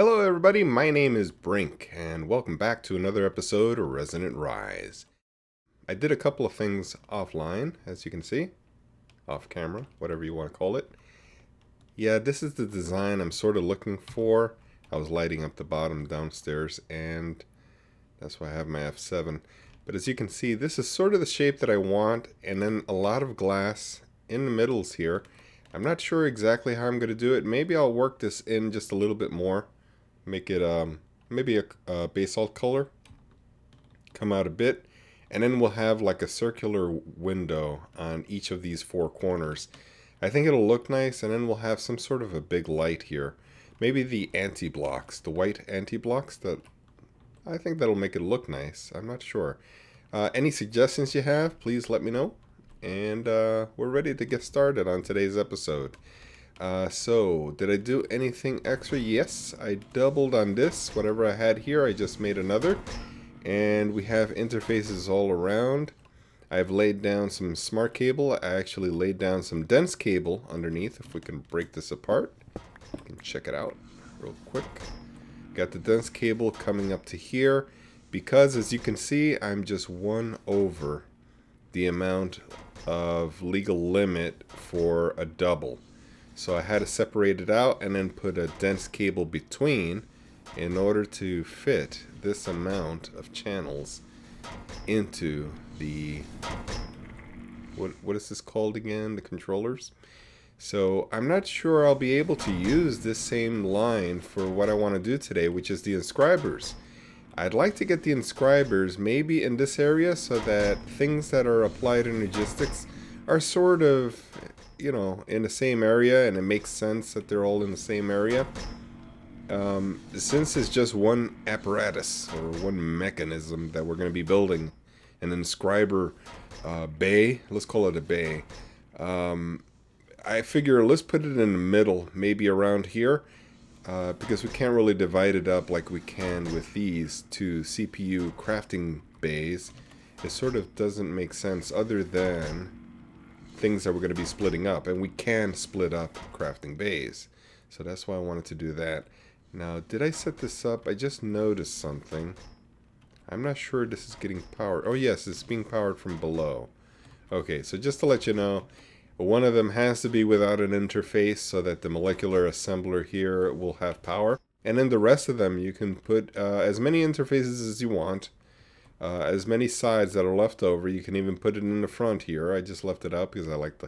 Hello everybody, my name is Brink, and welcome back to another episode of Resonant Rise. I did a couple of things offline, as you can see. Off camera, whatever you want to call it. Yeah, this is the design I'm sort of looking for. I was lighting up the bottom downstairs, and that's why I have my F7. But as you can see, this is sort of the shape that I want, and then a lot of glass in the middles here. I'm not sure exactly how I'm going to do it. Maybe I'll work this in just a little bit more. Make it maybe a basalt color. Come out a bit. And then we'll have like a circular window on each of these four corners. I think it'll look nice, and then we'll have some sort of a big light here. Maybe the anti-blocks, the white anti-blocks, that I think that'll make it look nice. I'm not sure. Any suggestions you have, please let me know. And we're ready to get started on today's episode. So, did I do anything extra? Yes, I doubled on this. Whatever I had here, I just made another. And we have interfaces all around. I've laid down some smart cable. I actually laid down some dense cable underneath. If we can break this apart, you can check it out real quick. Got the dense cable coming up to here. Because, as you can see, I'm just 1 over the amount of legal limit for a double. So I had to separate it out and then put a dense cable between in order to fit this amount of channels into the what is this called again? The controllers. So I'm not sure I'll be able to use this same line for what I want to do today, which is the inscribers. I'd like to get the inscribers maybe in this area so that things that are applied energistics are sort of, you know, in the same area, and it makes sense that they're all in the same area. Since it's just one apparatus or one mechanism that we're going to be building, an inscriber bay, let's call it a bay. I figure let's put it in the middle, maybe around here. Because we can't really divide it up like we can with these two CPU crafting bays. It sort of doesn't make sense other than things that we're going to be splitting up. And we can split up crafting bays. So that's why I wanted to do that. Now, did I set this up? I just noticed something. I'm not sure this is getting powered. Oh yes, it's being powered from below. Okay, so just to let you know, one of them has to be without an interface so that the molecular assembler here will have power. And then the rest of them you can put as many interfaces as you want. As many sides that are left over. You can even put it in the front here. I just left it up because I like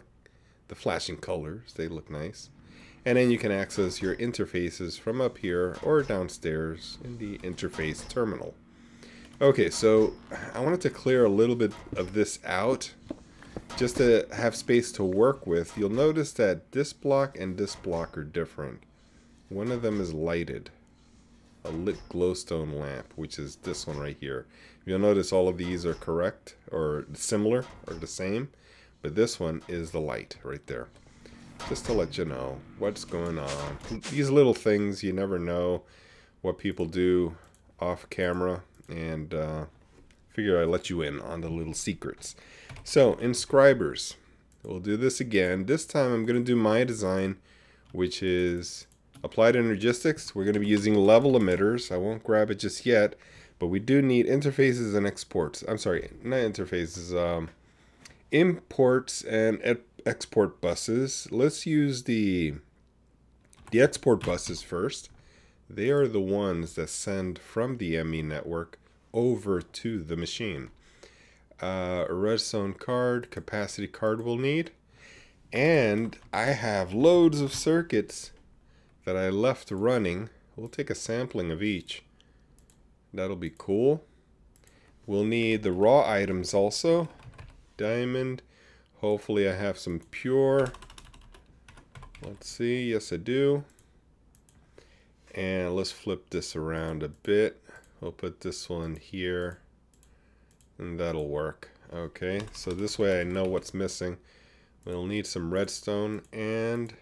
the flashing colors. They look nice. And then you can access your interfaces from up here or downstairs in the interface terminal. Okay, so I wanted to clear a little bit of this out, just to have space to work with. You'll notice that this block and this block are different. One of them is lighted, a lit glowstone lamp, which is this one right here. You'll notice all of these are correct or similar or the same, but this one is the light right there. Just to let you know what's going on. These little things, you never know what people do off camera, and figure I let you in on the little secrets. So, inscribers. We'll do this again. This time I'm going to do my design, which is applied energistics. We're going to be using level emitters. I won't grab it just yet, but we do need interfaces and exports. I'm sorry, not interfaces. Imports and export buses. Let's use the export buses first. They are the ones that send from the ME network over to the machine. A redstone card, capacity card we'll need. And I have loads of circuits that I left running. We'll take a sampling of each. That'll be cool. We'll need the raw items also. Diamond. Hopefully I have some pure. Let's see. Yes, I do. And let's flip this around a bit. We'll put this one here. And that'll work. Okay, so this way I know what's missing. We'll need some redstone, and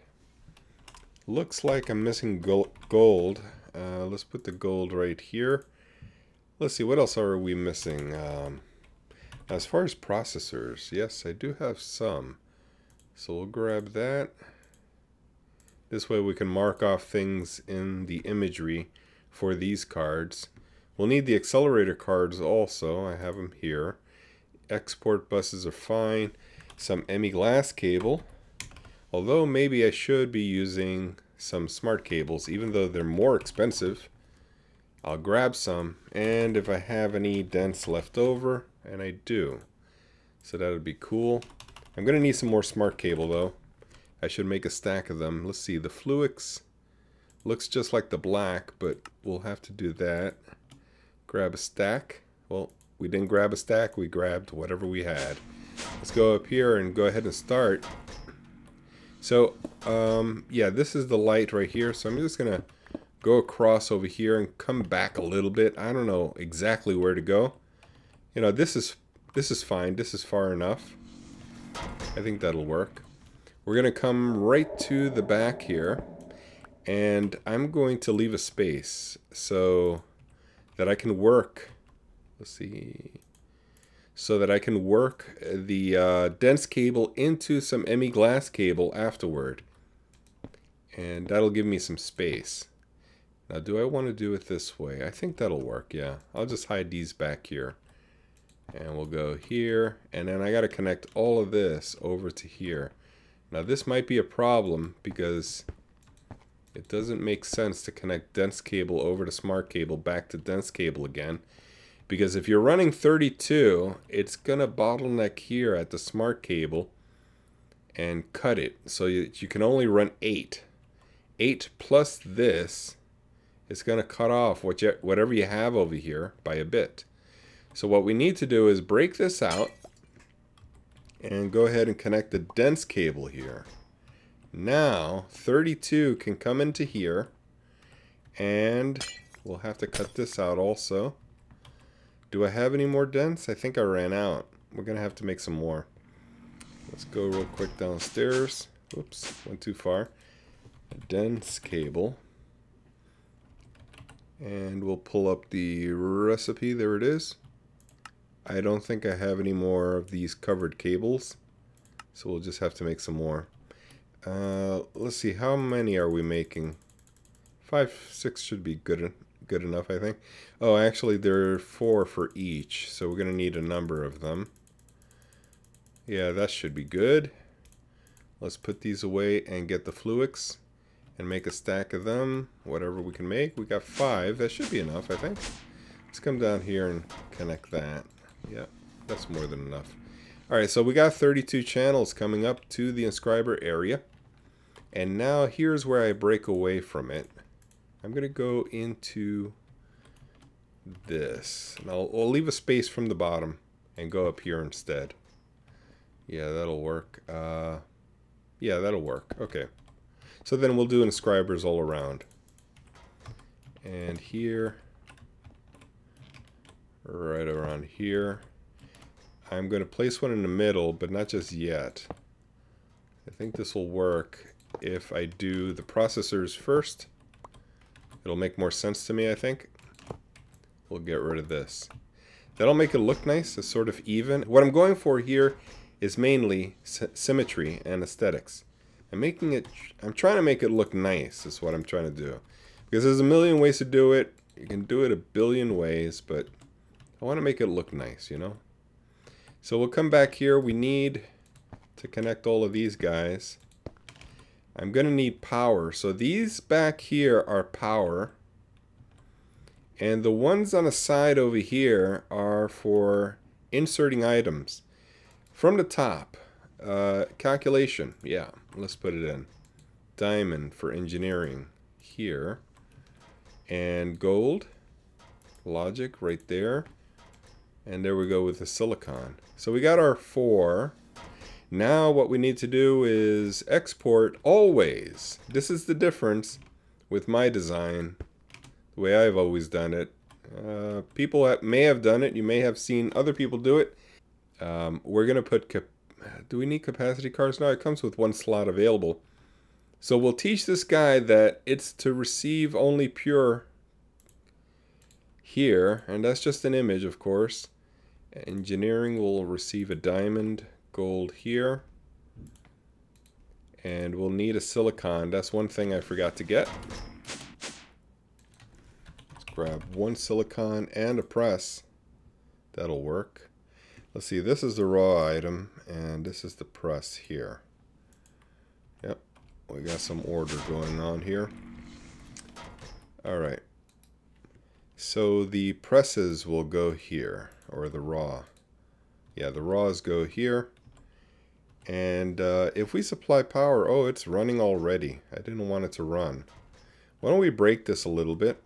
looks like I'm missing gold. Let's put the gold right here. Let's see, what else are we missing? As far as processors, yes, I do have some. So we'll grab that. This way we can mark off things in the imagery for these cards. We'll need the accelerator cards also. I have them here. Export buses are fine. Some EMI glass cable. Although maybe I should be using some smart cables, even though they're more expensive. I'll grab some, and if I have any dents left over, and I do, so that would be cool. I'm gonna need some more smart cable though. I should make a stack of them. Let's see, the Fluix looks just like the black, but we'll have to do that. Grab a stack. Well, we didn't grab a stack, we grabbed whatever we had. Let's go up here and go ahead and start. So, yeah, this is the light right here, so I'm just gonna go across over here and come back a little bit. I don't know exactly where to go. You know, this is fine. This is far enough. I think that'll work. We're gonna come right to the back here, and I'm going to leave a space so that I can work. Let's see. So that I can work the dense cable into some EMI glass cable afterward, and that'll give me some space. Now, do I want to do it this way? I think that'll work, yeah. I'll just hide these back here. And we'll go here. And then I got to connect all of this over to here. Now, this might be a problem because it doesn't make sense to connect dense cable over to smart cable back to dense cable again. Because if you're running 32, it's going to bottleneck here at the smart cable and cut it. So you can only run 8. 8 plus this. It's going to cut off whatever you have over here by a bit. So what we need to do is break this out and go ahead and connect the dense cable here. Now 32 can come into here, and we'll have to cut this out also. Do I have any more dense? I think I ran out. We're going to have to make some more. Let's go real quick downstairs. Oops, went too far. A dense cable. And we'll pull up the recipe. There it is. I don't think I have any more of these covered cables, so we'll just have to make some more. Let's see, how many are we making? 5, 6 should be good enough, I think. Oh, actually there are 4 for each, so we're going to need a number of them. Yeah, that should be good. Let's put these away and get the Fluix and make a stack of them, whatever we can make. We got 5. That should be enough, I think. Let's come down here and connect that. Yeah, that's more than enough. Alright, so we got 32 channels coming up to the inscriber area. And now here's where I break away from it. I'm going to go into this. And I'll leave a space from the bottom and go up here instead. Yeah, that'll work. Yeah, that'll work. Okay. So then we'll do inscribers all around. And here, right around here. I'm going to place one in the middle, but not just yet. I think this will work if I do the processors first. It'll make more sense to me, I think. We'll get rid of this. That'll make it look nice. It's sort of even. What I'm going for here is mainly symmetry and aesthetics. I'm trying to make it look nice, is what I'm trying to do. Because there's a million ways to do it. You can do it a billion ways, but I want to make it look nice, you know? So we'll come back here. We need to connect all of these guys. I'm going to need power. So these back here are power. And the ones on the side over here are for inserting items. From the top, calculation. Yeah, let's put it in. Diamond for engineering here. And gold. Logic right there. And there we go with the silicon. So we got our 4. Now what we need to do is export always. This is the difference with my design, the way I've always done it. People may have done it. You may have seen other people do it. We're going to put... do we need capacity cards? No, it comes with 1 slot available. So we'll teach this guy that it's to receive only pure here. And that's just an image, of course. Engineering will receive a diamond, gold here. And we'll need a silicon. That's one thing I forgot to get. Let's grab one silicon and a press. That'll work. Let's see, this is the raw item, and this is the press here. Yep, we got some order going on here. Alright. So the presses will go here, or the raw. Yeah, the raws go here. And if we supply power, oh, it's running already. I didn't want it to run. Why don't we break this a little bit?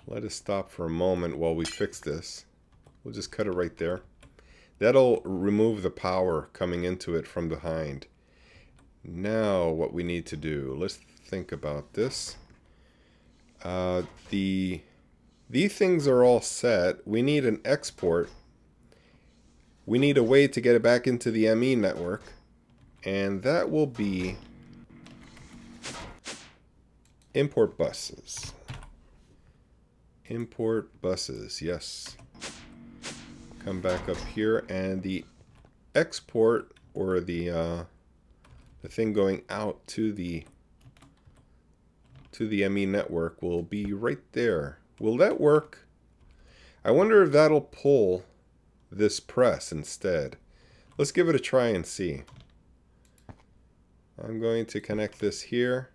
Let us stop for a moment while we fix this. We'll just cut it right there. That'll remove the power coming into it from behind. Now what we need to do, let's think about this. These things are all set. We need an export. We need a way to get it back into the ME network, and that will be import buses. Import buses, yes. Come back up here, and the export, or the thing going out to the ME network, will be right there. Will that work? I wonder if that'll pull this press instead. Let's give it a try and see. I'm going to connect this here.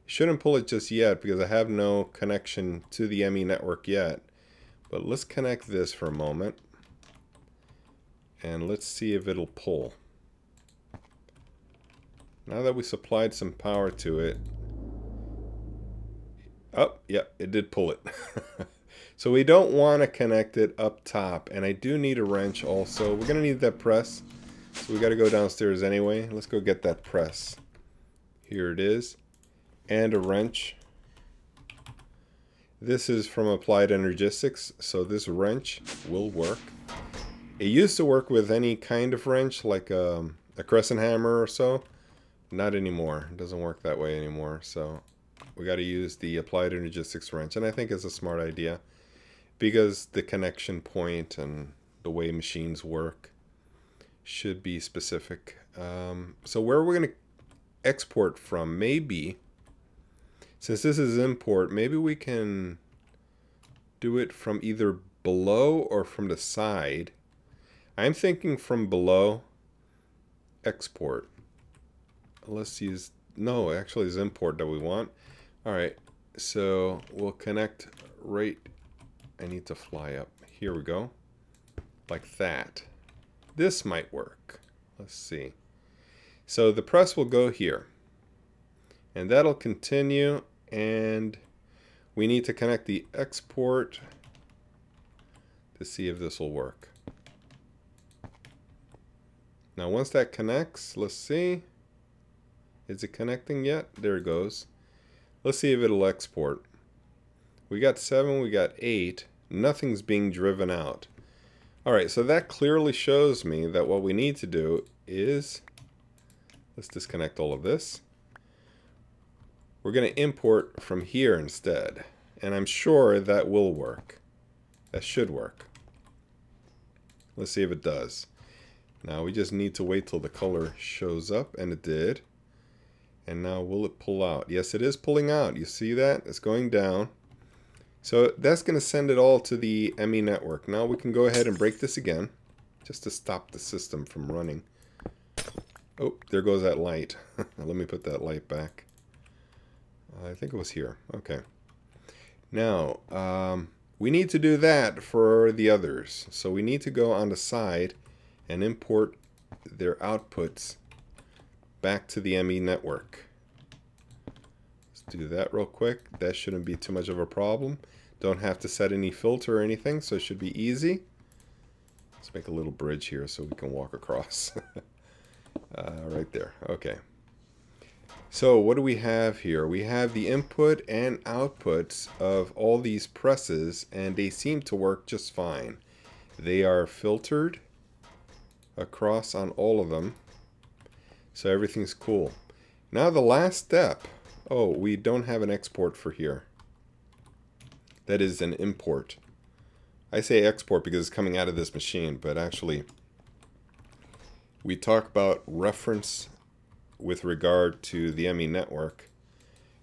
Shouldn't pull it just yet because I have no connection to the ME network yet. But let's connect this for a moment. And let's see if it'll pull. Now that we supplied some power to it. Oh, yeah, it did pull it. So we don't want to connect it up top, and I do need a wrench also. We're going to need that press, so we got to go downstairs anyway. Let's go get that press. Here it is, and a wrench. This is from Applied Energistics, so this wrench will work. It used to work with any kind of wrench, like a crescent hammer or so. Not anymore. It doesn't work that way anymore, so we got to use the Applied Energistics wrench, and I think it's a smart idea. Because the connection point and the way machines work should be specific. So where are we going to export from? Maybe, since this is import, maybe we can do it from either below or from the side. I'm thinking from below, export. Let's use, no, actually it's import that we want. Alright, so we'll connect right. I need to fly up. Here we go. Like that. This might work. Let's see. So the press will go here. And that'll continue. And we need to connect the export to see if this will work. Now once that connects, let's see. Is it connecting yet? There it goes. Let's see if it'll export. We got 7, we got 8. Nothing's being driven out. Alright, so that clearly shows me that what we need to do is, let's disconnect all of this. We're going to import from here instead. And I'm sure that will work. That should work. Let's see if it does. Now we just need to wait till the color shows up, and it did. And now will it pull out? Yes, it is pulling out. You see that? It's going down. So that's going to send it all to the ME network. Now we can go ahead and break this again, just to stop the system from running. Oh, there goes that light. Let me put that light back. I think it was here. Okay. Now, we need to do that for the others. So we need to go on the side and import their outputs back to the ME network. Let's do that real quick. That shouldn't be too much of a problem. Don't have to set any filter or anything, so it should be easy. Let's make a little bridge here so we can walk across. Right there. Okay. So what do we have here? We have the input and outputs of all these presses, and they seem to work just fine. They are filtered across on all of them, so everything's cool. Now the last step. Oh, we don't have an export for here. That is an import. I say export because it's coming out of this machine, but actually we talk about reference with regard to the ME network,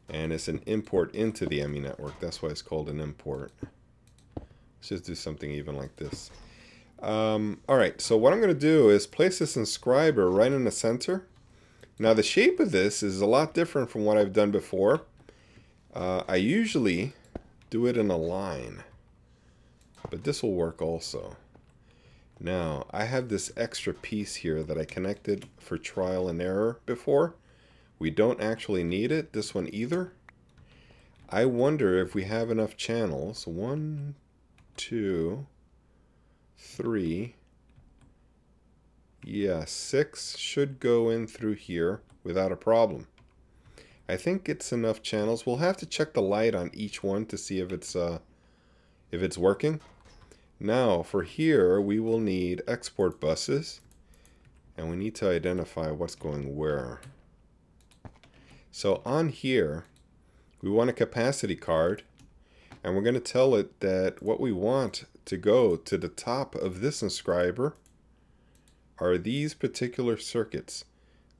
and it's an import into the ME network. That's why it's called an import. Let's just do something even like this. Alright, so what I'm going to do is place this inscriber right in the center. Now the shape of this is a lot different from what I've done before. I usually do it in a line, but this will work also. Now I have this extra piece here that I connected for trial and error before. We don't actually need it, this one either. I wonder if we have enough channels. 1, 2, 3. Yeah, 6 should go in through here without a problem. I think it's enough channels. We'll have to check the light on each one to see if it's working. Now for here we will need export buses, and we need to identify what's going where. So on here we want a capacity card, and we're going to tell it that what we want to go to the top of this inscriber are these particular circuits.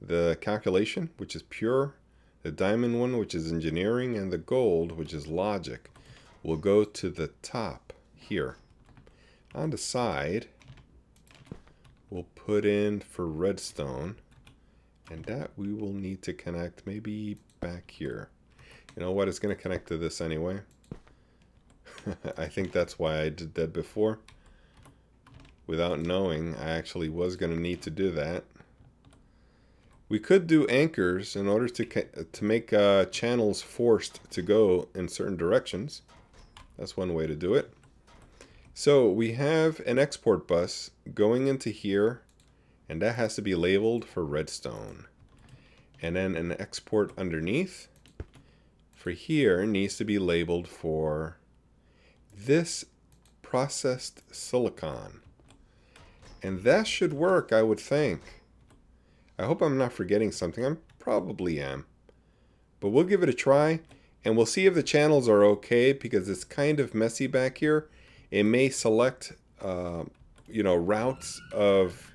The calculation, which is pure, the diamond one, which is engineering, and the gold, which is logic, will go to the top here. On the side, we'll put in for redstone, and that we will need to connect maybe back here. You know what, it's going to connect to this anyway. I think that's why I did that before. Without knowing, I actually was going to need to do that. We could do anchors in order to make channels forced to go in certain directions. That's one way to do it. So we have an export bus going into here, and that has to be labeled for redstone. And then an export underneath for here needs to be labeled for this processed silicon. And that should work, I would think. I hope I'm not forgetting something. I probably am. But we'll give it a try, and we'll see if the channels are okay, because it's kind of messy back here. It may select, you know, routes of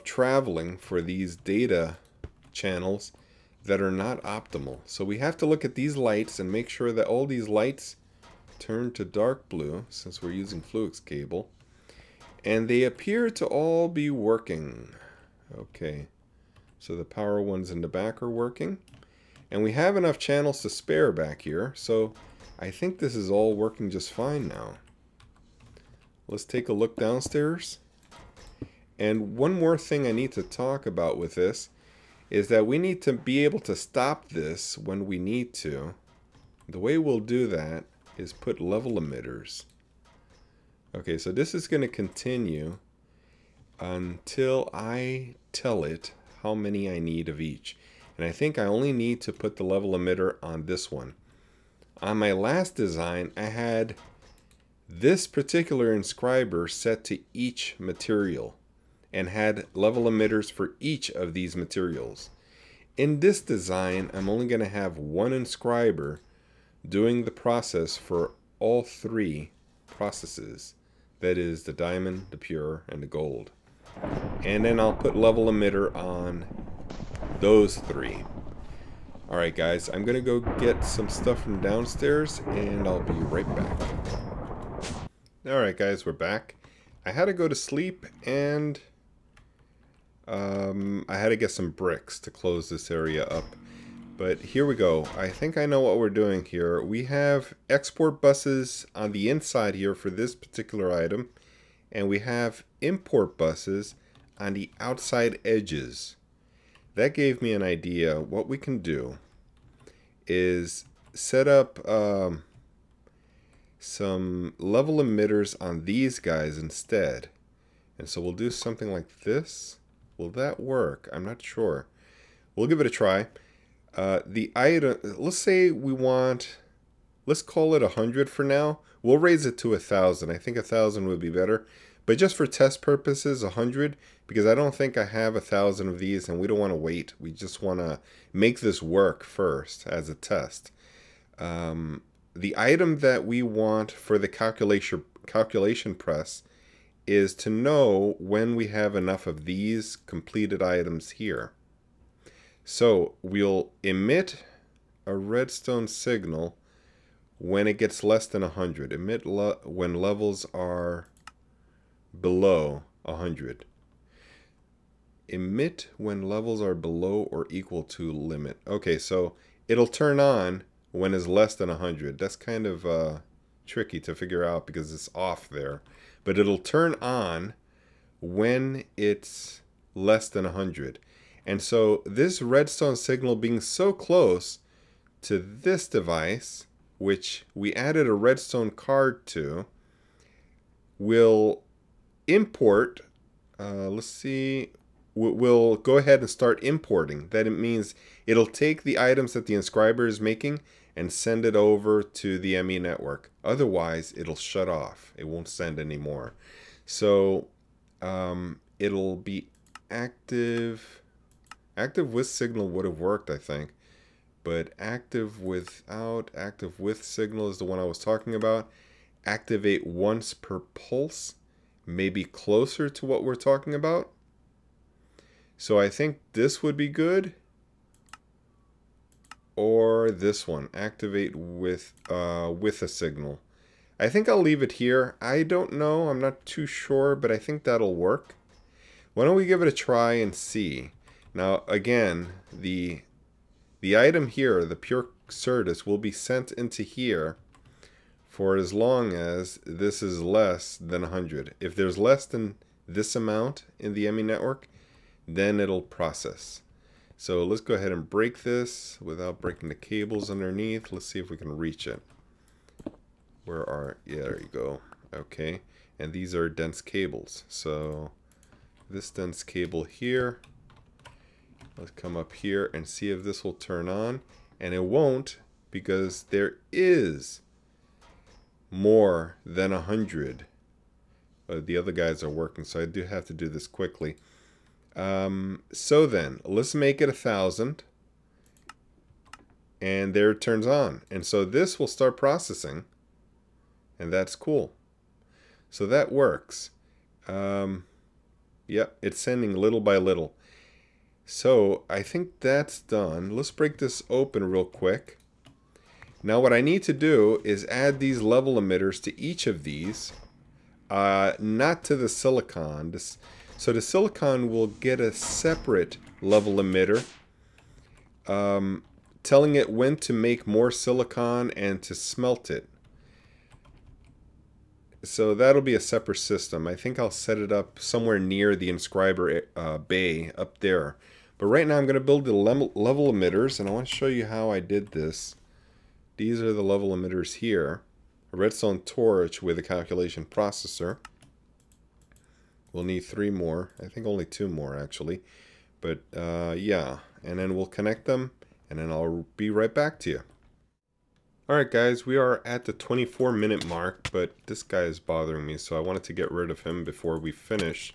traveling for these data channels that are not optimal. So we have to look at these lights and make sure that all these lights turn to dark blue, since we're using Fluix cable. And they appear to all be working. Okay, so the power ones in the back are working. And we have enough channels to spare back here, so I think this is all working just fine now. Let's take a look downstairs. And one more thing I need to talk about with this is that we need to be able to stop this when we need to. The way we'll do that is put level emitters. Okay, so this is going to continue until I tell it how many I need of each. And I think I only need to put the level emitter on this one. On my last design, I had this particular inscriber set to each material and had level emitters for each of these materials. In this design, I'm only going to have one inscriber doing the process for all 3 processes. That is the diamond, the pure, and the gold. And then I'll put level emitter on those 3. Alright guys, I'm going to go get some stuff from downstairs, and I'll be right back. Alright guys, we're back. I had to go to sleep, and I had to get some bricks to close this area up. But here we go. I think I know what we're doing here. We have export buses on the inside here for this particular item, and we have import buses on the outside edges. That gave me an idea. What we can do is set up some level emitters on these guys instead. And so we'll do something like this. Will that work? I'm not sure. We'll give it a try. The item, let's say we want, let's call it 100 for now. We'll raise it to 1,000. I think 1,000 would be better. But just for test purposes, 100, because I don't think I have 1,000 of these, and we don't want to wait. We just want to make this work first as a test. The item that we want for the calculation press is to know when we have enough of these completed items here. So we'll emit a redstone signal when it gets less than 100. Emit when levels are below 100. Emit when levels are below or equal to limit. Okay, so it'll turn on when it's less than 100. That's kind of tricky to figure out because it's off there. But it'll turn on when it's less than 100. And so this redstone signal being so close to this device, which we added a redstone card to, will import, let's see, we'll go ahead and start importing. That it means it'll take the items that the inscriber is making and send it over to the ME network. Otherwise, it'll shut off. It won't send anymore. So it'll be active. Active with signal would have worked, I think. But active without, active with signal is the one I was talking about. Activate once per pulse may be closer to what we're talking about. So I think this would be good. Or this one, activate with a signal. I think I'll leave it here. I don't know, I'm not too sure, but I think that'll work. Why don't we give it a try and see? Now again, the item here, the pure Certus, will be sent into here for as long as this is less than 100. If there's less than this amount in the ME network, then it'll process. So let's go ahead and break this without breaking the cables underneath. Let's see if we can reach it. Where are, yeah, there you go. Okay, and these are dense cables. So this dense cable here, let's come up here and see if this will turn on. And it won't, because there is more than 100. The other guys are working, so I do have to do this quickly. So then, let's make it 1,000. And there it turns on. And so this will start processing. And that's cool. So that works. Yep, it's sending little by little. So I think that's done. Let's break this open real quick. Now what I need to do is add these level emitters to each of these. Not to the silicon. So the silicon will get a separate level emitter, telling it when to make more silicon and to smelt it. So that'll be a separate system. I think I'll set it up somewhere near the inscriber bay up there. But right now I'm going to build the level emitters, and I want to show you how I did this. These are the level emitters here. A redstone torch with a calculation processor. We'll need 3 more. I think only 2 more actually. But yeah, and then we'll connect them, and then I'll be right back to you. Alright guys, we are at the 24-minute mark, but this guy is bothering me, so I wanted to get rid of him before we finish.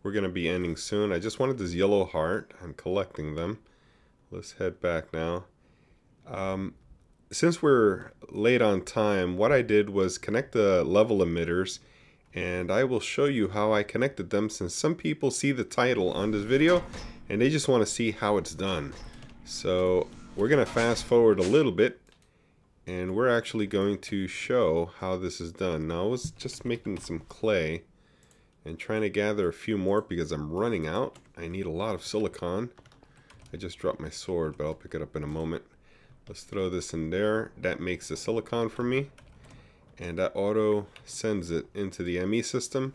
We're going to be ending soon. I just wanted this yellow heart. I'm collecting them. Let's head back now. Since we're late on time, what I did was connect the level emitters, and I will show you how I connected them, since some people see the title on this video and they just want to see how it's done. So we're going to fast forward a little bit, and we're actually going to show how this is done. Now I was just making some clay and trying to gather a few more because I'm running out. I need a lot of silicon. I just dropped my sword, but I'll pick it up in a moment. Let's throw this in there. That makes the silicon for me, and that auto sends it into the ME system.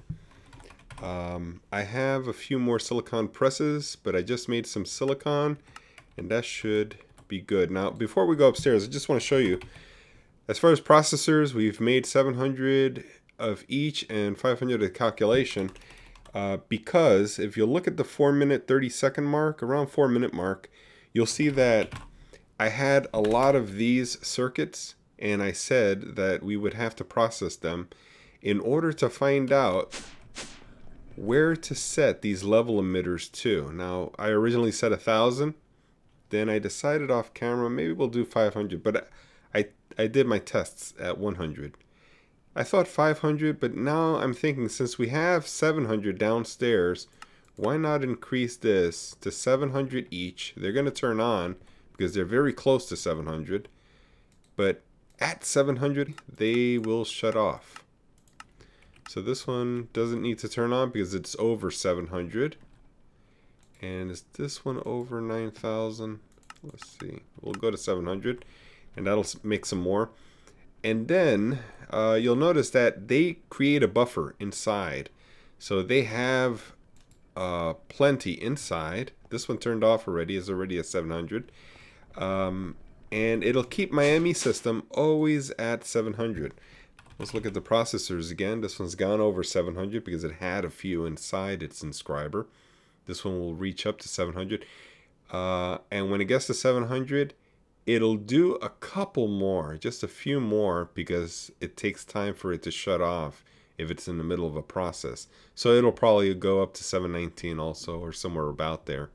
I have a few more silicon presses, but I just made some silicon, and that should be good. Now before we go upstairs, I just want to show you, as far as processors, we've made 700 of each and 500 of calculation, because if you look at the 4-minute 30-second mark, around 4-minute mark, you'll see that I had a lot of these circuits, and I said that we would have to process them in order to find out where to set these level emitters to. Now I originally said 1,000, then I decided off camera maybe we'll do 500, but I did my tests at 100. I thought 500, but now I'm thinking since we have 700 downstairs, why not increase this to 700 each? They're going to turn on because they're very close to 700. But at 700, they will shut off. So this one doesn't need to turn on because it's over 700. And is this one over 9,000? Let's see. We'll go to 700, and that'll make some more. And then you'll notice that they create a buffer inside. So they have plenty inside. This one turned off already, is already at 700. And it'll keep my ME system always at 700. Let's look at the processors again. This one's gone over 700 because it had a few inside its inscriber. This one will reach up to 700. And when it gets to 700, it'll do a couple more, just a few more, because it takes time for it to shut off if it's in the middle of a process. So it'll probably go up to 719 also, or somewhere about there.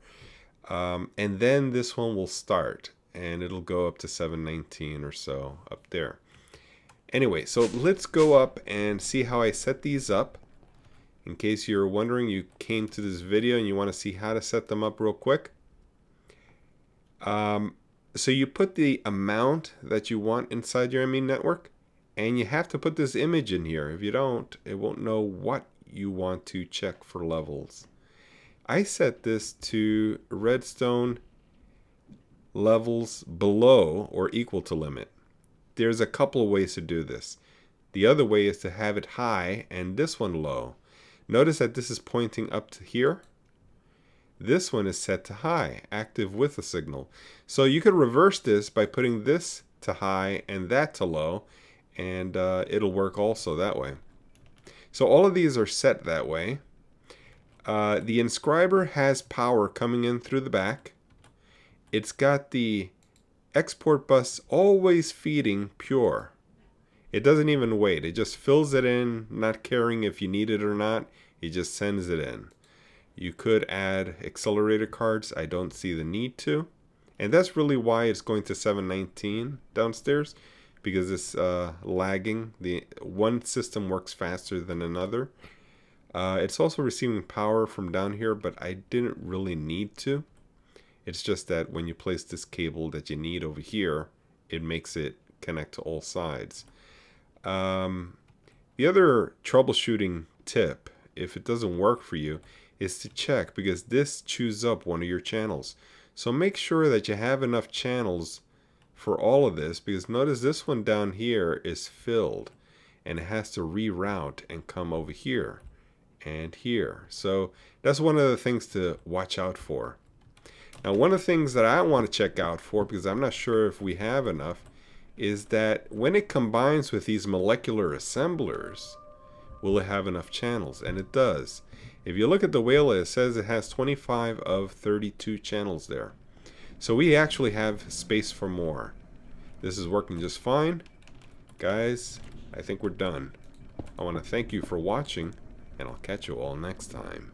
And then this one will start, and it'll go up to 719 or so up there. Anyway, so let's go up and see how I set these up. In case you're wondering, you came to this video and you want to see how to set them up real quick. So you put the amount that you want inside your ME network, and you have to put this image in here. If you don't, it won't know what you want to check for levels. I set this to redstone levels below or equal to limit. There's a couple of ways to do this. The other way is to have it high and this one low. Notice that this is pointing up to here. This one is set to high, active with a signal. So you could reverse this by putting this to high and that to low, and it'll work also that way. So all of these are set that way. The inscriber has power coming in through the back. It's got the export bus always feeding pure. It doesn't even wait. It just fills it in, not caring if you need it or not. It just sends it in. You could add accelerator cards. I don't see the need to. And that's really why it's going to 719 downstairs, because it's lagging. The one system works faster than another. It's also receiving power from down here, but I didn't really need to. It's just that when you place this cable that you need over here, it makes it connect to all sides. The other troubleshooting tip, if it doesn't work for you, is to check, because this chews up one of your channels. So make sure that you have enough channels for all of this, because notice this one down here is filled and it has to reroute and come over here and here. So that's one of the things to watch out for. Now, one of the things that I want to check out for, because I'm not sure if we have enough, is that when it combines with these molecular assemblers, will it have enough channels? And it does. If you look at the wheel, it says it has 25 of 32 channels there. So we actually have space for more. This is working just fine. Guys, I think we're done. I want to thank you for watching, and I'll catch you all next time.